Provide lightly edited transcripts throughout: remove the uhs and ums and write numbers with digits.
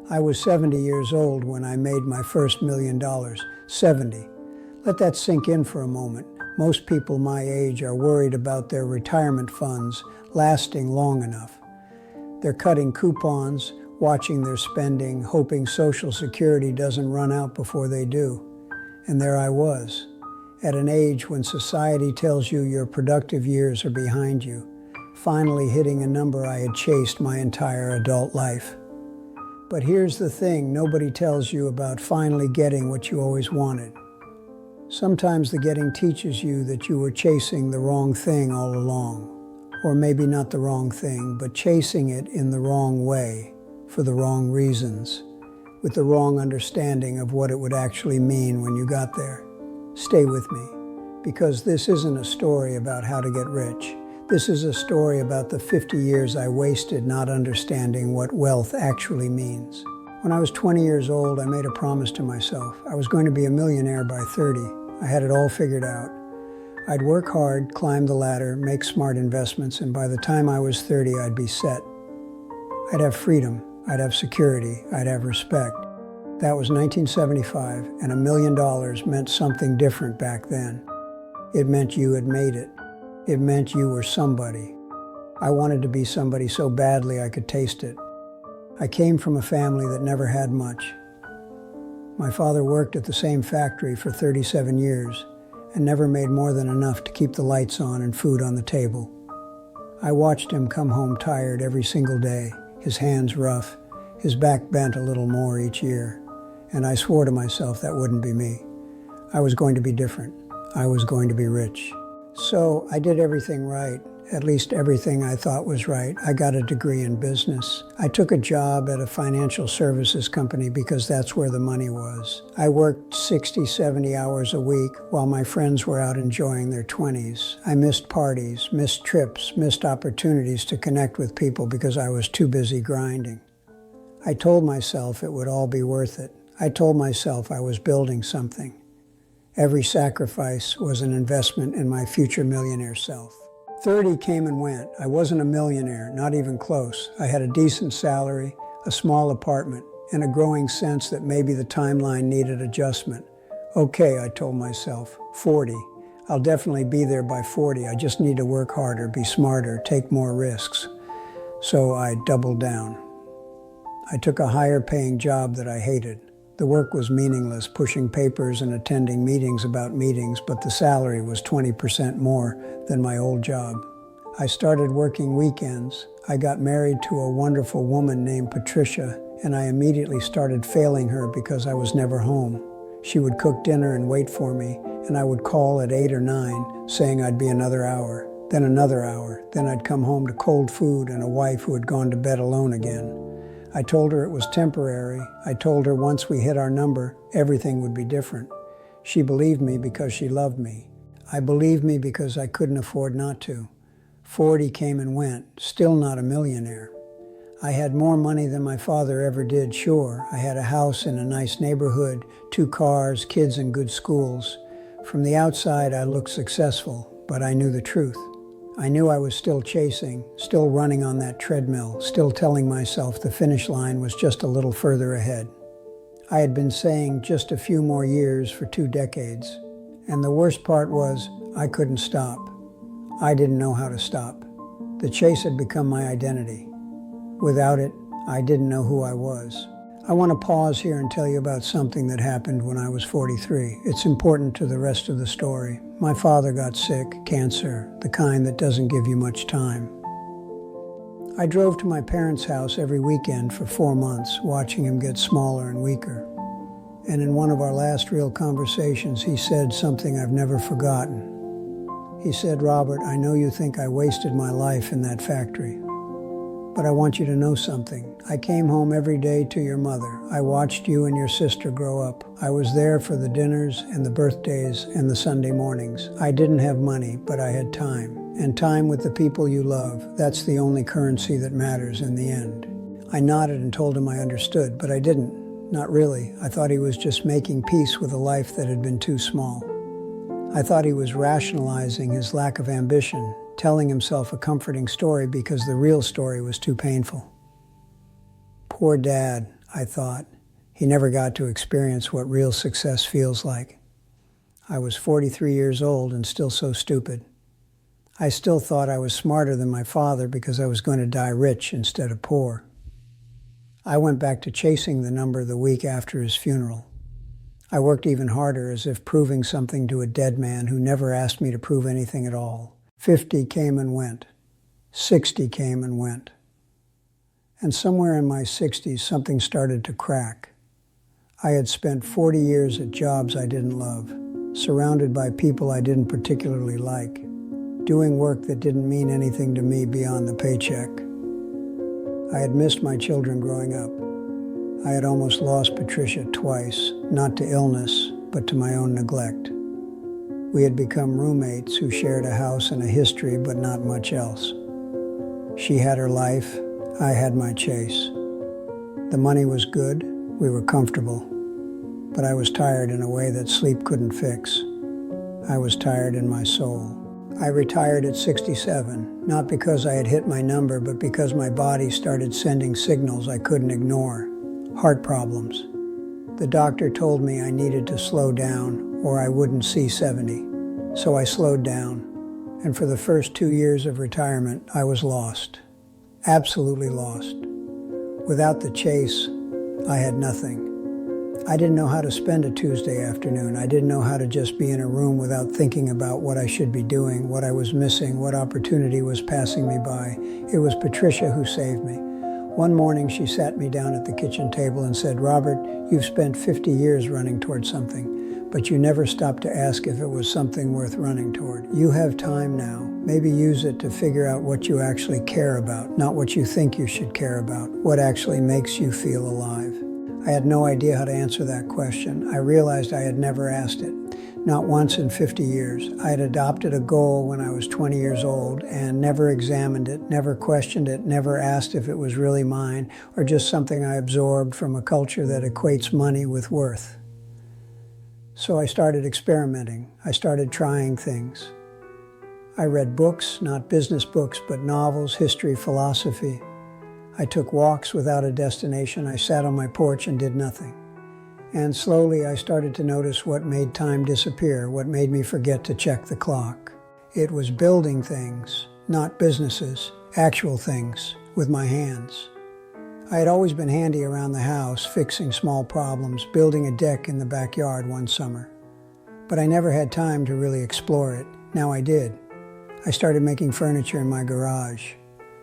I was 70 years old when I made my first $1 million. 70. Let that sink in for a moment. Most people my age are worried about their retirement funds lasting long enough. They're cutting coupons, watching their spending, hoping Social Security doesn't run out before they do. And there I was, at an age when society tells you your productive years are behind you, finally hitting a number I had chased my entire adult life. But here's the thing nobody tells you about finally getting what you always wanted. Sometimes the getting teaches you that you were chasing the wrong thing all along. Or maybe not the wrong thing, but chasing it in the wrong way, for the wrong reasons, with the wrong understanding of what it would actually mean when you got there. Stay with me, because this isn't a story about how to get rich. This is a story about the 50 years I wasted not understanding what wealth actually means. When I was 20 years old, I made a promise to myself. I was going to be a millionaire by 30. I had it all figured out. I'd work hard, climb the ladder, make smart investments, and by the time I was 30, I'd be set. I'd have freedom, I'd have security, I'd have respect. That was 1975, and $1 million meant something different back then. It meant you had made it. It meant you were somebody. I wanted to be somebody so badly I could taste it. I came from a family that never had much. My father worked at the same factory for 37 years and never made more than enough to keep the lights on and food on the table. I watched him come home tired every single day, his hands rough, his back bent a little more each year, and I swore to myself that wouldn't be me. I was going to be different. I was going to be rich. So I did everything right, at least everything I thought was right. I got a degree in business. I took a job at a financial services company because that's where the money was. I worked 60, 70 hours a week while my friends were out enjoying their 20s. I missed parties, missed trips, missed opportunities to connect with people because I was too busy grinding. I told myself it would all be worth it. I told myself I was building something. Every sacrifice was an investment in my future millionaire self. 30 came and went. I wasn't a millionaire, not even close. I had a decent salary, a small apartment, and a growing sense that maybe the timeline needed adjustment. Okay, I told myself, 40. I'll definitely be there by 40. I just need to work harder, be smarter, take more risks. So I doubled down. I took a higher paying job that I hated. The work was meaningless, pushing papers and attending meetings about meetings, but the salary was 20% more than my old job. I started working weekends. I got married to a wonderful woman named Patricia, and I immediately started failing her because I was never home. She would cook dinner and wait for me, and I would call at 8 or 9, saying I'd be another hour, then another hour. Then I'd come home to cold food and a wife who had gone to bed alone again. I told her it was temporary. I told her once we hit our number, everything would be different. She believed me because she loved me. I believed me because I couldn't afford not to. 40 came and went, still not a millionaire. I had more money than my father ever did, sure. I had a house in a nice neighborhood, 2 cars, kids in good schools. From the outside, I looked successful, but I knew the truth. I knew I was still chasing, still running on that treadmill, still telling myself the finish line was just a little further ahead. I had been saying just a few more years for 2 decades. And the worst part was, I couldn't stop. I didn't know how to stop. The chase had become my identity. Without it, I didn't know who I was. I want to pause here and tell you about something that happened when I was 43. It's important to the rest of the story. My father got sick, cancer, the kind that doesn't give you much time. I drove to my parents' house every weekend for 4 months, watching him get smaller and weaker. And in one of our last real conversations, he said something I've never forgotten. He said, "Robert, I know you think I wasted my life in that factory. But I want you to know something. I came home every day to your mother. I watched you and your sister grow up. I was there for the dinners and the birthdays and the Sunday mornings. I didn't have money, but I had time. And time with the people you love. That's the only currency that matters in the end." I nodded and told him I understood, but I didn't. Not really. I thought he was just making peace with a life that had been too small. I thought he was rationalizing his lack of ambition, telling himself a comforting story because the real story was too painful. Poor Dad. I thought. He never got to experience what real success feels like. I was 43 years old and still so stupid. I still thought I was smarter than my father because I was going to die rich instead of poor. I went back to chasing the number the week after his funeral. I worked even harder, as if proving something to a dead man who never asked me to prove anything at all. 50 came and went. 60 came and went. And somewhere in my 60s, something started to crack. I had spent 40 years at jobs I didn't love, surrounded by people I didn't particularly like, doing work that didn't mean anything to me beyond the paycheck. I had missed my children growing up. I had almost lost Patricia twice, not to illness, but to my own neglect. We had become roommates who shared a house and a history, but not much else. She had her life, I had my chase. The money was good, we were comfortable, but I was tired in a way that sleep couldn't fix. I was tired in my soul. I retired at 67, not because I had hit my number, but because my body started sending signals I couldn't ignore. Heart problems. The doctor told me I needed to slow down or I wouldn't see 70. So I slowed down, and for the first 2 years of retirement, I was lost. Absolutely lost. Without the chase, I had nothing. I didn't know how to spend a Tuesday afternoon. I didn't know how to just be in a room without thinking about what I should be doing, what I was missing, what opportunity was passing me by. It was Patricia who saved me. One morning, she sat me down at the kitchen table and said, "Robert, you've spent 50 years running toward something, but you never stopped to ask if it was something worth running toward. You have time now. Maybe use it to figure out what you actually care about, not what you think you should care about, what actually makes you feel alive." I had no idea how to answer that question. I realized I had never asked it, not once in 50 years. I had adopted a goal when I was 20 years old and never examined it, never questioned it, never asked if it was really mine or just something I absorbed from a culture that equates money with worth. So I started experimenting. I started trying things. I read books, not business books, but novels, history, philosophy. I took walks without a destination. I sat on my porch and did nothing. And slowly I started to notice what made time disappear, what made me forget to check the clock. It was building things, not businesses, actual things, with my hands. I had always been handy around the house, fixing small problems, building a deck in the backyard one summer. But I never had time to really explore it. Now I did. I started making furniture in my garage.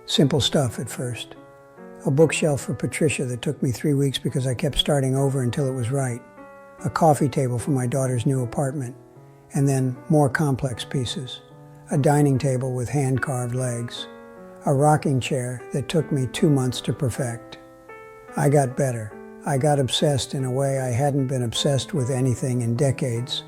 Simple stuff at first. A bookshelf for Patricia that took me 3 weeks because I kept starting over until it was right. A coffee table for my daughter's new apartment. And then more complex pieces. A dining table with hand-carved legs. A rocking chair that took me 2 months to perfect. I got better. I got obsessed in a way I hadn't been obsessed with anything in decades.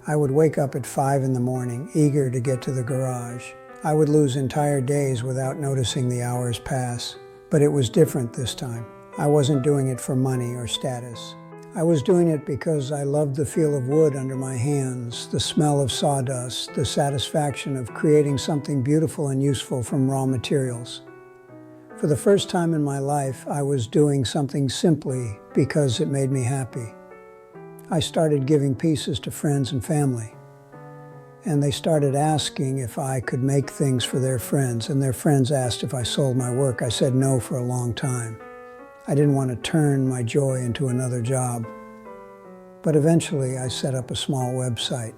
I would wake up at 5 in the morning, eager to get to the garage. I would lose entire days without noticing the hours pass. But it was different this time. I wasn't doing it for money or status. I was doing it because I loved the feel of wood under my hands, the smell of sawdust, the satisfaction of creating something beautiful and useful from raw materials. For the first time in my life, I was doing something simply because it made me happy. I started giving pieces to friends and family. And they started asking if I could make things for their friends, and their friends asked if I sold my work. I said no for a long time. I didn't want to turn my joy into another job. But eventually I set up a small website,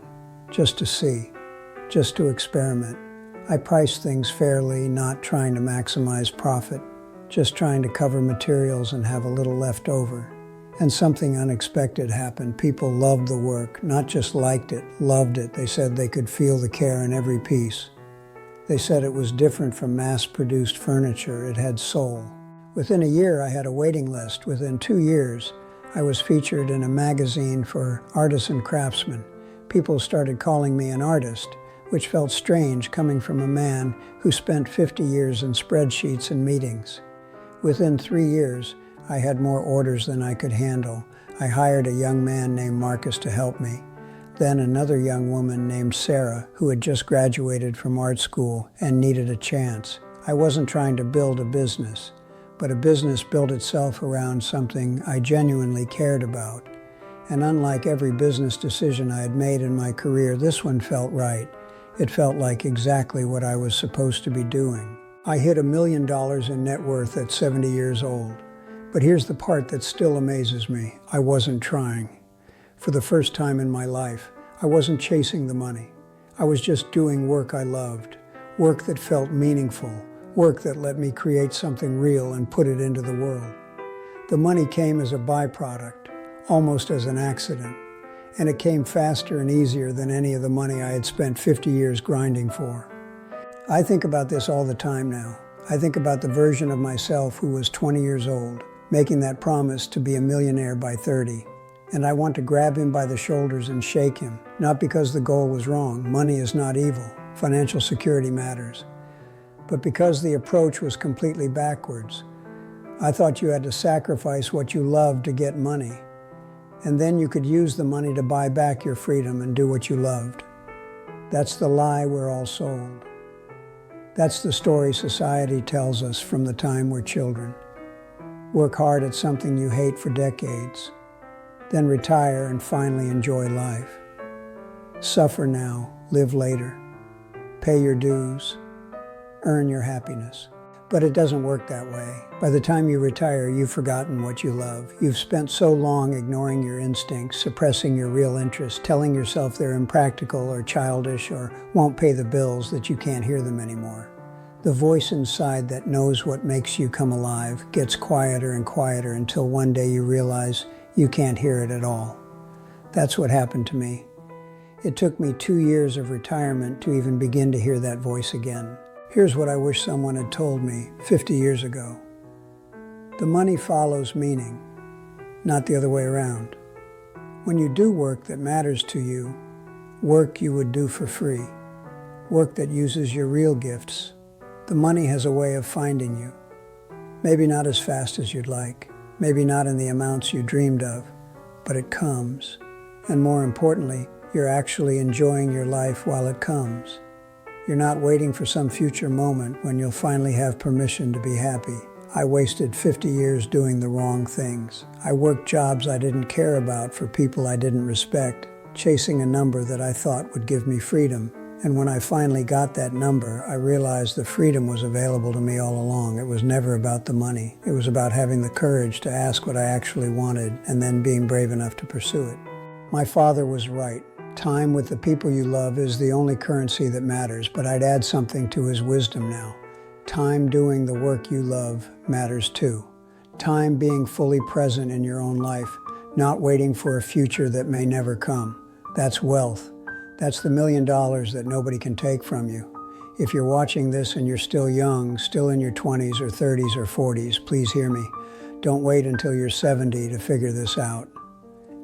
just to see, just to experiment. I priced things fairly, not trying to maximize profit, just trying to cover materials and have a little left over. And something unexpected happened. People loved the work, not just liked it, loved it. They said they could feel the care in every piece. They said it was different from mass-produced furniture. It had soul. Within a year, I had a waiting list. Within 2 years, I was featured in a magazine for artisan craftsmen. People started calling me an artist, which felt strange coming from a man who spent 50 years in spreadsheets and meetings. Within 3 years, I had more orders than I could handle. I hired a young man named Marcus to help me. Then another young woman named Sarah, who had just graduated from art school and needed a chance. I wasn't trying to build a business, but a business built itself around something I genuinely cared about. And unlike every business decision I had made in my career, this one felt right. It felt like exactly what I was supposed to be doing. I hit $1 million in net worth at 70 years old. But here's the part that still amazes me. I wasn't trying. For the first time in my life, I wasn't chasing the money. I was just doing work I loved, work that felt meaningful, work that let me create something real and put it into the world. The money came as a byproduct, almost as an accident, and it came faster and easier than any of the money I had spent 50 years grinding for. I think about this all the time now. I think about the version of myself who was 20 years old, making that promise to be a millionaire by 30. And I want to grab him by the shoulders and shake him, not because the goal was wrong. Money is not evil. Financial security matters. But because the approach was completely backwards. I thought you had to sacrifice what you loved to get money. And then you could use the money to buy back your freedom and do what you loved. That's the lie we're all sold. That's the story society tells us from the time we're children. Work hard at something you hate for decades, then retire and finally enjoy life. Suffer now, live later. Pay your dues, earn your happiness. But it doesn't work that way. By the time you retire, you've forgotten what you love. You've spent so long ignoring your instincts, suppressing your real interests, telling yourself they're impractical or childish or won't pay the bills that you can't hear them anymore. The voice inside that knows what makes you come alive gets quieter and quieter until one day you realize you can't hear it at all. That's what happened to me. It took me 2 years of retirement to even begin to hear that voice again. Here's what I wish someone had told me 50 years ago. The money follows meaning, not the other way around. When you do work that matters to you, work you would do for free, work that uses your real gifts, the money has a way of finding you. Maybe not as fast as you'd like, maybe not in the amounts you dreamed of, but it comes. And more importantly, you're actually enjoying your life while it comes. You're not waiting for some future moment when you'll finally have permission to be happy. I wasted 50 years doing the wrong things. I worked jobs I didn't care about for people I didn't respect, chasing a number that I thought would give me freedom. And when I finally got that number, I realized the freedom was available to me all along. It was never about the money. It was about having the courage to ask what I actually wanted and then being brave enough to pursue it. My father was right. Time with the people you love is the only currency that matters, but I'd add something to his wisdom now. Time doing the work you love matters too. Time being fully present in your own life, not waiting for a future that may never come. That's wealth. That's the $1 million that nobody can take from you. If you're watching this and you're still young, still in your 20s or 30s or 40s, please hear me. Don't wait until you're 70 to figure this out.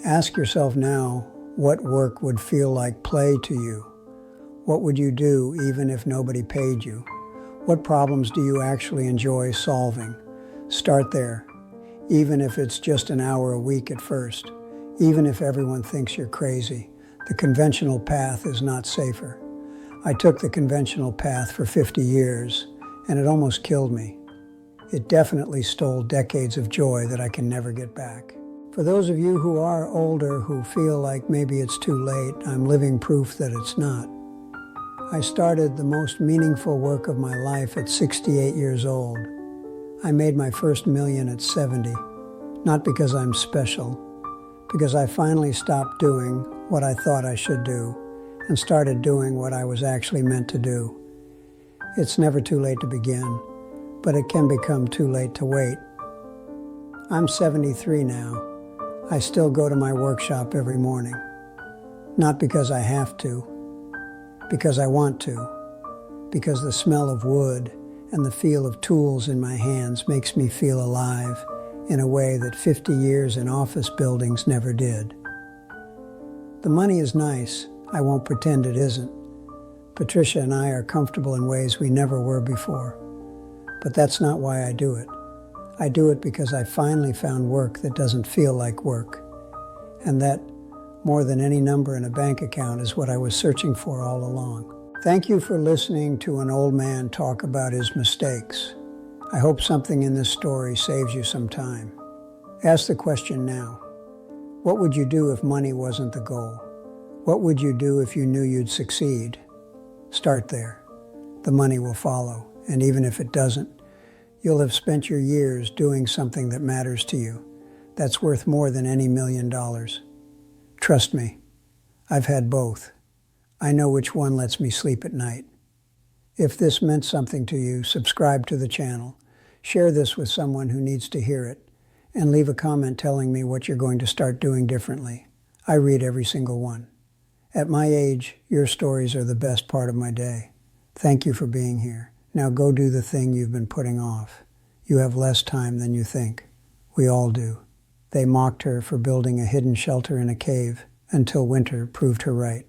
Ask yourself now, what work would feel like play to you? What would you do even if nobody paid you? What problems do you actually enjoy solving? Start there, even if it's just an hour a week at first, even if everyone thinks you're crazy. The conventional path is not safer. I took the conventional path for 50 years, and it almost killed me. It definitely stole decades of joy that I can never get back. For those of you who are older, who feel like maybe it's too late, I'm living proof that it's not. I started the most meaningful work of my life at 68 years old. I made my first million at 70, not because I'm special, because I finally stopped doing what I thought I should do and started doing what I was actually meant to do. It's never too late to begin, but it can become too late to wait. I'm 73 now. I still go to my workshop every morning, not because I have to, because I want to, because the smell of wood and the feel of tools in my hands makes me feel alive in a way that 50 years in office buildings never did. The money is nice. I won't pretend it isn't. Patricia and I are comfortable in ways we never were before. But that's not why I do it. I do it because I finally found work that doesn't feel like work. And that, more than any number in a bank account, is what I was searching for all along. Thank you for listening to an old man talk about his mistakes. I hope something in this story saves you some time. Ask the question now. What would you do if money wasn't the goal? What would you do if you knew you'd succeed? Start there. The money will follow, and even if it doesn't, you'll have spent your years doing something that matters to you. That's worth more than any $1 million. Trust me, I've had both. I know which one lets me sleep at night. If this meant something to you, subscribe to the channel, share this with someone who needs to hear it, and leave a comment telling me what you're going to start doing differently. I read every single one. At my age, your stories are the best part of my day. Thank you for being here. Now go do the thing you've been putting off. You have less time than you think. We all do. They mocked her for building a hidden shelter in a cave until winter proved her right.